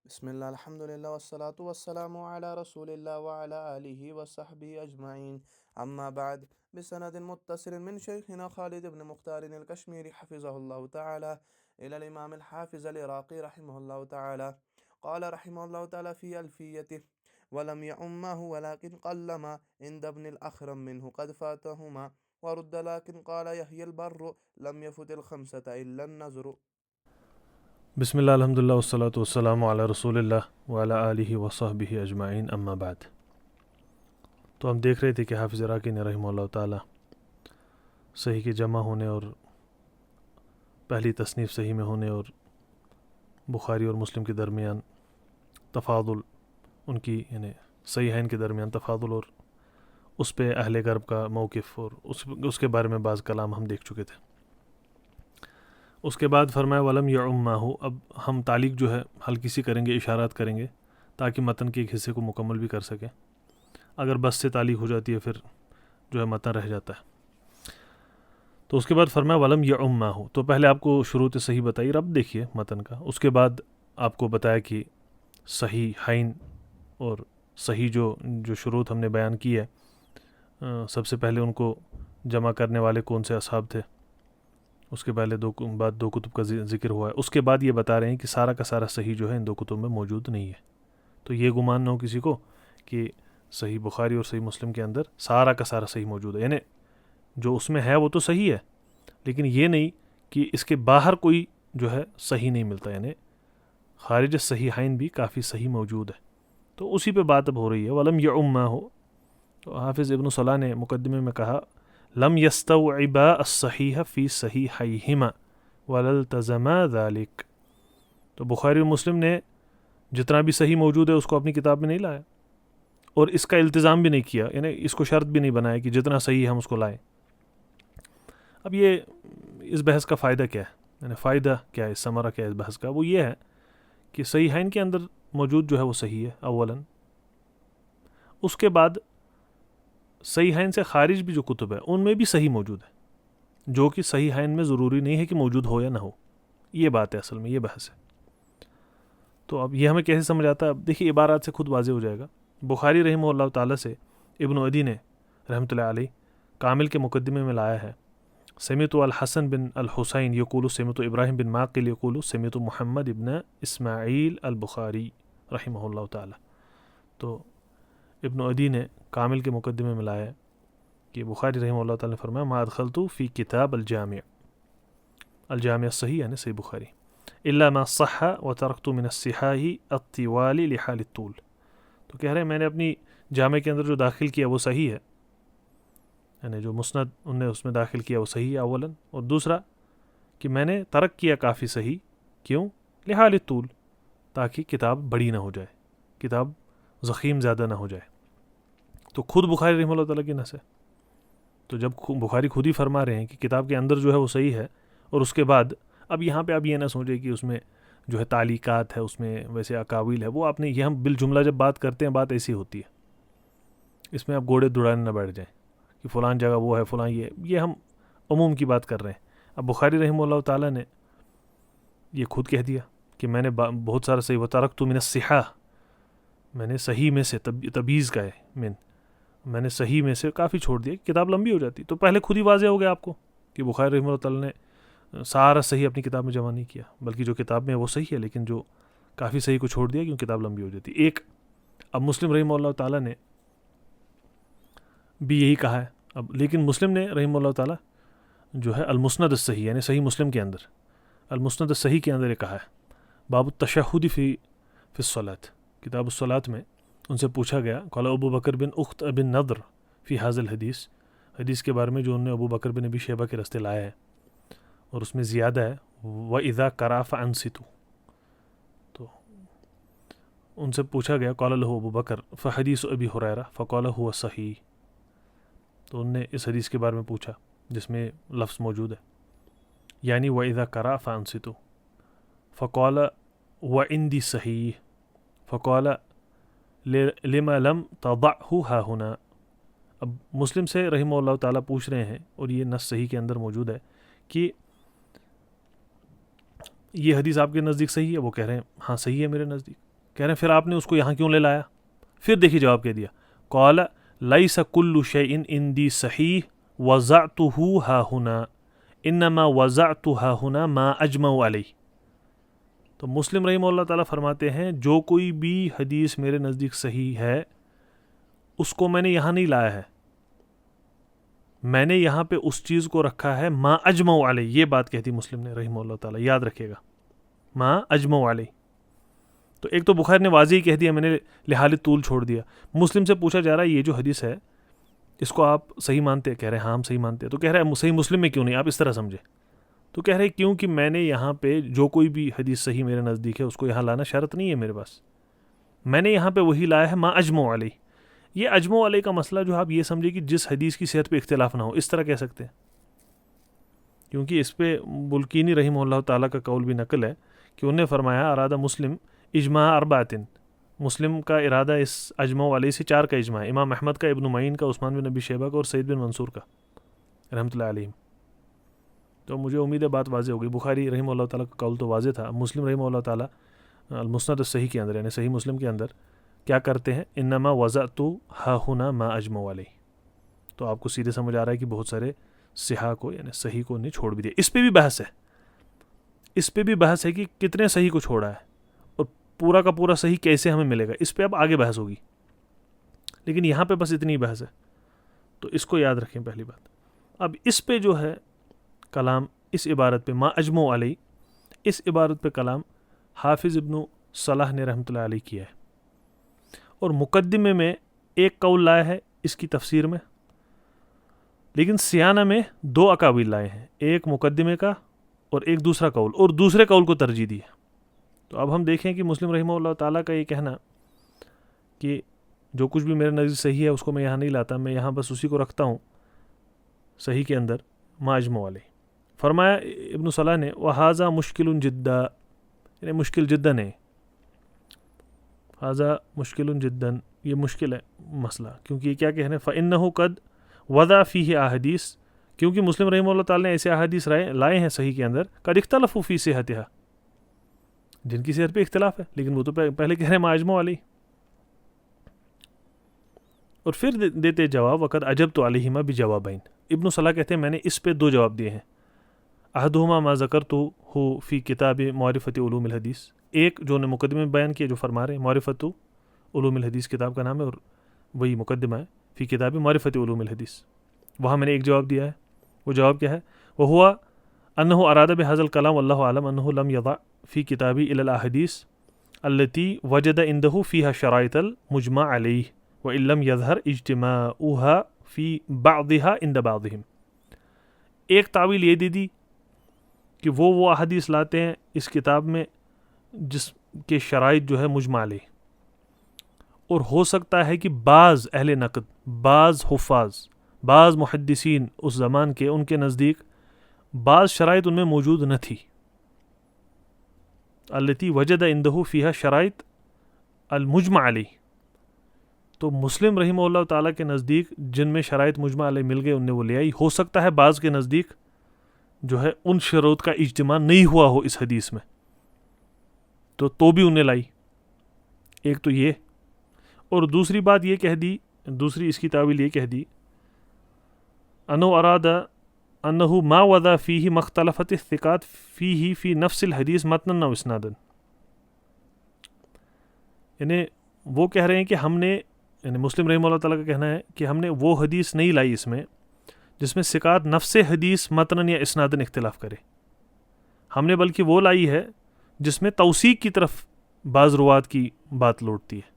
بسم الله الحمد لله والصلاة والسلام على رسول الله وعلى آله وصحبه أجمعين. أما بعد، بسند متصل من شيخنا خالد بن مختار الكشميري حفظه الله تعالى إلى الإمام الحافظ العراقي رحمه الله تعالى قال رحمه الله تعالى في ألفيته: ولم يعمه ولكن قلما عند ابن الأخرم منه قد فاتهما ورد، لكن قال يحيى البر لم يفت الخمسة إلا النذر. بسم اللہ الحمد للہ والصلاة والسلام علی رسول اللہ وعلی آلہ وصحبہ اجمعین اما بعد. تو ہم دیکھ رہے تھے کہ حافظ عراقی نے رحمہ اللہ تعالی صحیح کے جمع ہونے اور پہلی تصنیف صحیح میں ہونے اور بخاری اور مسلم کے درمیان تفاضل، ان کی یعنی صحیحین کے درمیان تفاضل اور اس پہ اہل غرب کا موقف اور اس کے بارے میں بعض کلام ہم دیکھ چکے تھے. اس کے بعد فرمایا ولم یعمہ. اب ہم تعلیق جو ہے ہلکی سی کریں گے، اشارات کریں گے تاکہ متن کے ایک حصے کو مکمل بھی کر سکیں. اگر بس سے تعلیق ہو جاتی ہے پھر جو ہے متن رہ جاتا ہے. تو اس کے بعد فرمایا ولم یعمہ. تو پہلے آپ کو شروط صحیح بتائی، رب دیکھیے متن کا. اس کے بعد آپ کو بتایا کہ صحیح حین اور صحیح جو شروط ہم نے بیان کی ہے، سب سے پہلے ان کو جمع کرنے والے کون سے اصحاب تھے. اس کے پہلے دو کتب کا ذکر ہوا ہے. اس کے بعد یہ بتا رہے ہیں کہ سارا کا سارا صحیح جو ہے ان دو کتب میں موجود نہیں ہے. تو یہ گمان نہ ہو کسی کو کہ صحیح بخاری اور صحیح مسلم کے اندر سارا کا سارا صحیح موجود ہے. یعنی جو اس میں ہے وہ تو صحیح ہے، لیکن یہ نہیں کہ اس کے باہر کوئی جو ہے صحیح نہیں ملتا. یعنی خارج صحیحین بھی کافی صحیح موجود ہے. تو اسی پہ بات اب ہو رہی ہے. ولم یعمہ. تو حافظ ابن صلاح نے مقدمے میں کہا لم یستوعبا الصحیح فی صحیحیہما وللتزما ذلک. تو بخاری اور مسلم نے جتنا بھی صحیح موجود ہے اس کو اپنی کتاب میں نہیں لایا اور اس کا التزام بھی نہیں کیا، یعنی اس کو شرط بھی نہیں بنایا کہ جتنا صحیح ہے ہم اس کو لائیں. اب یہ اس بحث کا فائدہ کیا ہے، یعنی فائدہ کیا ہے، ثمرہ کیا ہے اس بحث کا؟ وہ یہ ہے کہ صحیحین کے اندر موجود جو ہے وہ صحیح ہے اولاً. اس کے بعد صحیحین سے خارج بھی جو کتب ہے ان میں بھی صحیح موجود ہے، جو کہ صحیحین میں ضروری نہیں ہے کہ موجود ہو یا نہ ہو. یہ بات ہے، اصل میں یہ بحث ہے. تو اب یہ ہمیں کیسے سمجھ آتا ہے؟ اب دیکھیے عبارات سے خود واضح ہو جائے گا. بخاری رحمہ اللہ تعالیٰ سے ابن عدی نے رحمۃ اللہ علیہ کامل کے مقدمے میں لایا ہے سمعت الحسن بن الحسین یقول سمعت ابراہیم بن معقل یقول سمعت محمد ابن اسماعیل البخاری رحمہ اللہ تعالیٰ. تو ابن عدی نے کامل کے مقدمے میں لایا ہے کہ بخاری رحمہ اللہ تعالیٰ نے فرمایا ما ادخلت فی کتاب الجامع صحیح یعنی صحیح بخاری الا ما صح وترکت من الصحاح الطوال لحال الطول. تو کہہ رہے ہیں میں نے اپنی جامع کے اندر جو داخل کیا وہ صحیح ہے، یعنی جو مسند انہوں نے اس میں داخل کیا وہ صحیح ہے اولاً، اور دوسرا کہ میں نے ترک کیا کافی صحیح. کیوں؟ لحال الطول، تاکہ کتاب بڑی نہ ہو جائے، کتاب ضخیم زیادہ نہ ہو جائے. تو خود بخاری رحمہ اللہ تعالیٰ کی نص ہے. تو جب بخاری خود ہی فرما رہے ہیں کہ کتاب کے اندر جو ہے وہ صحیح ہے، اور اس کے بعد اب یہاں پہ اب یہ نہ سوچے کہ اس میں جو ہے تعلیقات ہے، اس میں ویسے اقاویل ہے، وہ آپ نے یہ ہم بالجملہ جب بات کرتے ہیں بات ایسی ہوتی ہے. اس میں آپ گھوڑے دوڑانے نہ بیٹھ جائیں کہ فلان جگہ وہ ہے فلان یہ ہم عموم کی بات کر رہے ہیں. اب بخاری رحمہ اللہ تعالیٰ نے یہ خود کہہ دیا کہ میں نے بہت سارا صحیح وترکت من الصحاح، میں نے صحیح میں سے تبیز کا ہے میں نے صحیح میں سے کافی چھوڑ دیا، کتاب لمبی ہو جاتی. تو پہلے خود ہی واضح ہو گیا آپ کو کہ بخاری رحمہ اللہ تعالیٰ نے سارا صحیح اپنی کتاب میں جمع نہیں کیا، بلکہ جو کتاب میں وہ صحیح ہے لیکن جو کافی صحیح کو چھوڑ دیا کیوں کتاب لمبی ہو جاتی. ایک اب مسلم رحمہ اللہ تعالیٰ نے بھی یہی کہا ہے. اب لیکن مسلم نے رحمہ اللہ تعالیٰ جو ہے المسند الصحیح یعنی صحیح مسلم کے اندر المسند الصحیح کے اندر یہ کہا ہے باب التشہد فی الصلاۃ، کتاب الصلاۃ میں ان سے پوچھا گیا قال ابو بکر بن اخت ابن نضر فی حاض الحدیث، حدیث کے بارے میں جو انہوں نے ابو بکر بن ابی شیبہ کے رستے لایا ہے اور اس میں زیادہ ہے وَإِذَا قَرَأَ فَأَنصِتُوا. تو ان سے پوچھا گیا قال له ابو بکر فحدیث ابی ہریرہ فقال هو صحیح. تو انہوں نے اس حدیث کے بارے میں پوچھا جس میں لفظ موجود ہے یعنی وَإِذَا قَرَأَ فَأَنصِتُوا فقال وَعِنْدِي صحیح فقال لما لم تضعه ها هنا. اب مسلم سے رحمہ اللہ تعالیٰ پوچھ رہے ہیں اور یہ نص صحیح کے اندر موجود ہے کہ یہ حدیث آپ کے نزدیک صحیح ہے؟ وہ کہہ رہے ہیں ہاں صحیح ہے میرے نزدیک. کہہ رہے ہیں پھر آپ نے اس کو یہاں کیوں لے لایا؟ پھر دیکھیے جواب کہہ دیا، قال لیس کل شیء عندی صحیح وضعته ہا ہنا انما وضعت ہا ہنا ما اجمع علیہ۔ تو مسلم رحمہ اللہ تعالیٰ فرماتے ہیں جو کوئی بھی حدیث میرے نزدیک صحیح ہے اس کو میں نے یہاں نہیں لایا ہے، میں نے یہاں پہ اس چیز کو رکھا ہے ما اجمع علیہ۔ یہ بات کہتی مسلم نے رحمہ اللہ تعالیٰ، یاد رکھیے گا، ما اجمع علیہ۔ تو ایک تو بخاری نے واضح کہہ دیا، میں نے لحاظ طول چھوڑ دیا۔ مسلم سے پوچھا جا رہا ہے یہ جو حدیث ہے اس کو آپ صحیح مانتے ہیں؟ کہہ رہے ہیں ہاں ہم صحیح مانتے ہیں۔ تو کہہ رہے ہیں صحیح مسلم میں کیوں نہیں؟ آپ اس طرح سمجھے۔ تو کہہ رہے کیونکہ میں نے یہاں پہ جو کوئی بھی حدیث صحیح میرے نزدیک ہے اس کو یہاں لانا شرط نہیں ہے میرے پاس، میں نے یہاں پہ وہی لایا ہے ما اجمع علیہ۔ یہ اجمع علیہ کا مسئلہ جو آپ یہ سمجھے کہ جس حدیث کی صحت پہ اختلاف نہ ہو، اس طرح کہہ سکتے ہیں، کیونکہ اس پہ بلقینی رحمہ اللہ تعالیٰ کا قول بھی نقل ہے کہ انہوں نے فرمایا ارادہ مسلم اجماع اربعۃ، مسلم کا ارادہ اس اجماع علیہ سے 4 کا اجماع ہے، امام احمد کا، ابن معین کا، عثمان بن ابی شیبہ کا اور سعید بن منصور کا رحمۃ اللہ علیہ۔ تو مجھے امید ہے بات واضح ہوگی۔ بخاری رحمہ اللہ تعالیٰ کا قول تو واضح تھا، مسلم رحمہ اللہ تعالیٰ المسند الصحیح کے اندر یعنی صحیح مسلم کے اندر کیا کرتے ہیں؟ انما وضعت ہا ہنا ما اجمع علیہ۔ تو آپ کو سیدھے سمجھ آ رہا ہے کہ بہت سارے صحیح کو یعنی صحیح کو انہیں چھوڑ بھی دیا۔ اس پہ بھی بحث ہے، اس پہ بھی بحث ہے کہ کتنے صحیح کو چھوڑا ہے اور پورا کا پورا صحیح کیسے ہمیں ملے گا، اس پہ اب آگے بحث ہوگی، لیکن یہاں پہ بس اتنی بحث ہے، تو اس کو یاد رکھیں پہلی بات۔ اب اس پہ جو ہے کلام، اس عبارت پہ ما اجمع علیہ، اس عبارت پہ کلام حافظ ابن صلاح نے رحمۃ اللہ علیہ کیا ہے، اور مقدمے میں ایک قول لایا ہے اس کی تفسیر میں، لیکن سیانہ میں 2 اقاویل لائے ہیں، ایک مقدمے کا اور ایک دوسرا قول، اور دوسرے قول کو ترجیح دی ہے۔ تو اب ہم دیکھیں کہ مسلم رحمہ اللہ تعالیٰ کا یہ کہنا کہ جو کچھ بھی میرے نزدیک صحیح ہے اس کو میں یہاں نہیں لاتا، میں یہاں بس اسی کو رکھتا ہوں صحیح کے اندر ما اجمع علیہ۔ فرمایا ابن صلاح نے وَهَذَا مُشْكِلٌ جِدًّا، یعنی مشکل جداً ہے، هذا مشکل جداً، یہ مشکل ہے مسئلہ، کیونکہ یہ کیا کہہ رہے ہیں فَإِنَّهُ قَدْ وَضَعَ فِيهِ احادیث، کیونکہ مسلم رحمہ اللہ تعالیٰ نے ایسے احادیث لائے ہیں صحیح کے اندر قد اختلفوا فی صحتها، جن کی صحت پہ اختلاف ہے، لیکن وہ تو پہلے کہہ رہے ہیں ما اجمع علیہ۔ اور پھر دیتے جواب وقد عجبت علیہما بجوابین، ابن صلاح کہتے ہیں میں نے اس پہ 2 جواب دیے ہیں، احدہما ما ذکرتہ فی کتاب معرفت علوم الحدیث، ایک جو نے مقدمے میں بیان کیا جو فرما رہے ہیں معرفت علوم الحدیث کتاب کا نام ہے اور وہی مقدمہ ہے، فی کتاب معرفت علوم الحدیث، وہاں میں نے ایک جواب دیا ہے۔ وہ جواب کیا ہے؟ وہوا انہ اراد بہذا الکلام واللہ اعلم انہ لم یضع فی کتابی الی الاحادیث التی وجد عنده فیہا شرائط المجمع علیہ وان لم یظہر اجتماعها فی بعضها عند بعضهم۔ ایک تعویل یہ دی کہ وہ احادیث لاتے ہیں اس کتاب میں جس کے شرائط جو ہے مجمع علیہ، اور ہو سکتا ہے کہ بعض اہل نقد، بعض حفاظ، بعض محدثین اس زمان کے ان کے نزدیک بعض شرائط ان میں موجود نہ تھی، التی وجد عنده فیہا شرائط المجمع علیہ، تو مسلم رحمہ اللہ تعالیٰ کے نزدیک جن میں شرائط مجمع علیہ مل گئے ان نے وہ لے آئی، ہو سکتا ہے بعض کے نزدیک جو ہے ان شروط کا اجتماع نہیں ہوا ہو اس حدیث میں، تو بھی انہیں لائی، ایک تو یہ، اور دوسری بات یہ کہہ دی، دوسری اس کی تعویل یہ کہہ دی انو اراد انہ ما وضع فیہ مختلفت الثقات فیہ فی نفس الحدیث متنا و اسنادا، یعنی وہ کہہ رہے ہیں کہ ہم نے، یعنی مسلم رحمہ اللہ تعالیٰ کا کہنا ہے کہ ہم نے وہ حدیث نہیں لائی اس میں جس میں ثقات نفس حدیث متناً یا اسناداً اختلاف کرے، ہم نے بلکہ وہ لائی ہے جس میں توثیق کی طرف بعض روات کی بات لوٹتی ہے،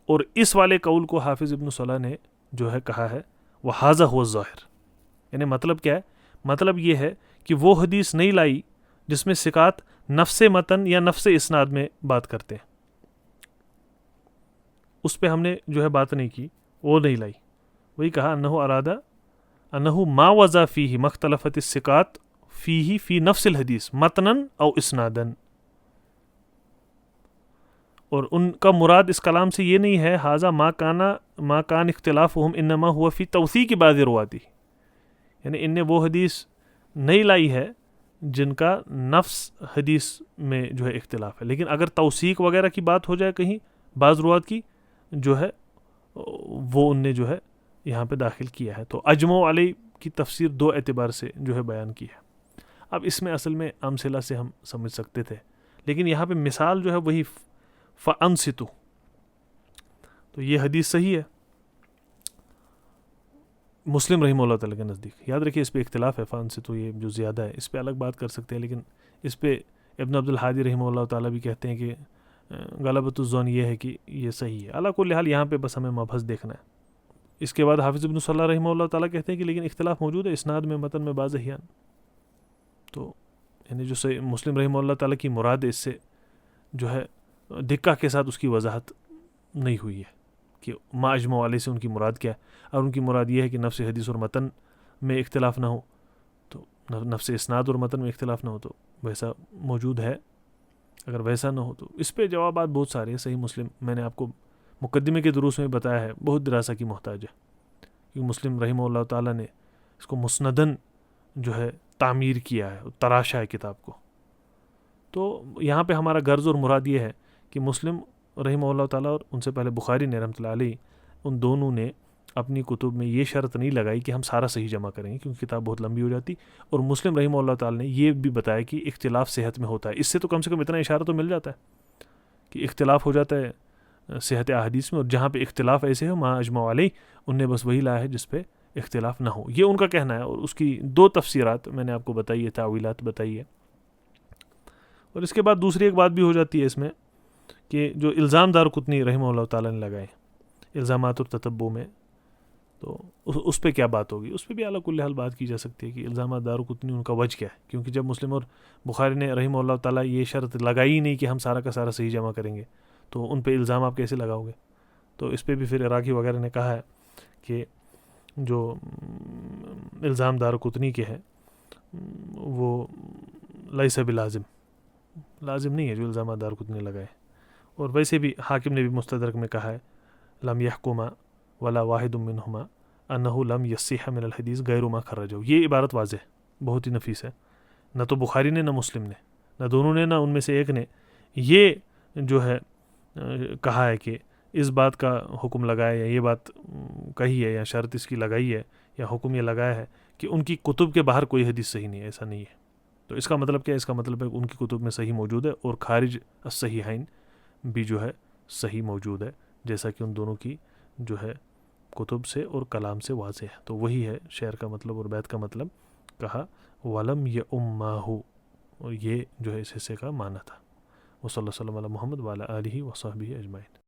اور اس والے قول کو حافظ ابن صلاح نے جو ہے کہا ہے وَهَذَا هُوَ الظَّاهِرُ، یعنی مطلب کیا ہے؟ مطلب یہ ہے کہ وہ حدیث نہیں لائی جس میں ثقات نفس متن یا نفس اسناد میں بات کرتے ہیں، اس پہ ہم نے جو ہے بات نہیں کی، وہ نہیں لائی، وہی کہا انہ ارادہ انہ ما وضع فیہ مختلفت الثقات فیہ فی نفس الحدیث متنن او اسنادن، اور ان کا مراد اس کلام سے یہ نہیں ہے حاذا ما کان اختلافہم انما ہوا فی توثیق بعض رواتی، یعنی ان نے وہ حدیث نہیں لائی ہے جن کا نفس حدیث میں جو ہے اختلاف ہے، لیکن اگر توثیق وغیرہ کی بات ہو جائے کہیں بعض روات کی جو ہے وہ ان نے جو ہے یہاں پہ داخل کیا ہے. تو اجمع علیہ کی تفسیر دو اعتبار سے جو ہے بیان کی ہے. اب اس میں اصل میں امثلہ سے ہم سمجھ سکتے تھے، لیکن یہاں پہ مثال جو ہے وہی فَأَنصِتُوا، تو یہ حدیث صحیح ہے مسلم رحمہ اللہ تعالیٰ کے نزدیک. یاد رکھیے اس پہ اختلاف ہے، فَأَنصِتُوا یہ جو زیادہ ہے اس پہ الگ بات کر سکتے ہیں، لیکن اس پہ ابن عبد الحادی رحمہ اللہ تعالیٰ بھی کہتے ہیں کہ غلبۃ الظن یہ ہے کہ یہ صحیح ہے. علی کل حال یہاں پہ بس ہمیں مبحث دیکھنا ہے. اس کے بعد حافظ ابن صلاح رحمہ اللہ تعالیٰ کہتے ہیں کہ لیکن اختلاف موجود ہے اسناد میں، متن میں بعض احیان. تو یعنی جو مسلم رحمہ اللہ تعالیٰ کی مراد اس سے جو ہے دقہ کے ساتھ اس کی وضاحت نہیں ہوئی ہے کہ ما اجمع علیہ سے ان کی مراد کیا ہے، اور ان کی مراد یہ ہے کہ نفس حدیث اور متن میں اختلاف نہ ہو، تو نفس اسناد اور متن میں اختلاف نہ ہو، تو ویسا موجود ہے. اگر ویسا نہ ہو تو اس پہ جوابات بہت سارے ہیں. صحیح مسلم میں نے آپ کو مقدمے کے دروس میں بتایا ہے، بہت دراسہ کی محتاج ہے، کیونکہ مسلم رحمہ اللہ تعالیٰ نے اس کو مسندن جو ہے تعمیر کیا ہے، تراشا ہے کتاب کو. تو یہاں پہ ہمارا غرض اور مراد یہ ہے کہ مسلم رحمہ اللہ تعالیٰ اور ان سے پہلے بخاری نے رحمۃ اللہ علیہ، ان دونوں نے اپنی کتب میں یہ شرط نہیں لگائی کہ ہم سارا صحیح جمع کریں گے کیونکہ کتاب بہت لمبی ہو جاتی. اور مسلم رحمہ اللہ تعالیٰ نے یہ بھی بتایا کہ اختلاف صحت میں ہوتا ہے. اس سے تو کم اتنا اشارہ تو مل جاتا ہے کہ اختلاف ہو جاتا ہے صحت احادیث میں، اور جہاں پہ اختلاف ایسے ہو ما اجمع علیہ ان نے بس وہی لایا ہے جس پہ اختلاف نہ ہو. یہ ان کا کہنا ہے، اور اس کی دو تفسیرات میں نے آپ کو بتائی ہے، تاویلات بتائی ہے. اور اس کے بعد دوسری ایک بات بھی ہو جاتی ہے اس میں کہ جو الزام دارقطنی رحمہ اللہ تعالیٰ نے لگائے الزامات اور تتبع میں، تو اس پہ کیا بات ہوگی؟ اس پہ بھی اعلیٰ کل حال بات کی جا سکتی ہے کہ الزامات دارقطنی ان کا وجہ کیا ہے، کیونکہ جب مسلم اور بخاری نے رحمہ اللہ تعالیٰ یہ شرط لگائی ہی نہیں کہ ہم سارا کا سارا صحیح جمع کریں گے، تو ان پہ الزام آپ کیسے لگاؤ گے؟ تو اس پہ بھی پھر عراقی وغیرہ نے کہا ہے کہ جو الزام دارقطنی کے ہیں وہ لیس بلازم، لازم نہیں ہے جو الزامات دارقطنی لگائے. اور ویسے بھی حاکم نے بھی مستدرک میں کہا ہے لم یحکما ولا واحد منہما انہ لم یصح من الحدیث غیر ما خرجہ. یہ عبارت واضح بہت ہی نفیس ہے. نہ تو بخاری نے، نہ مسلم نے، نہ دونوں نے، نہ ان میں سے ایک نے یہ جو ہے کہا ہے کہ اس بات کا حکم لگایا یا یہ بات کہی ہے یا شرط اس کی لگائی ہے یا حکم یہ لگایا ہے کہ ان کی کتب کے باہر کوئی حدیث صحیح نہیں ہے. ایسا نہیں ہے. تو اس کا مطلب کیا ہے؟ اس کا مطلب ہے کہ ان کی کتب میں صحیح موجود ہے، اور خارج الصحیحین بھی جو ہے صحیح موجود ہے، جیسا کہ ان دونوں کی جو ہے کتب سے اور کلام سے واضح ہے. تو وہی ہے شعر کا مطلب اور بیت کا مطلب. کہا ولم یؤمہ، اور یہ جو ہے اس حصے کا معنی تھا. وصلی اللہ علیہ وسلم علی محمد وعلی آلہ وصحبہ اجمعین.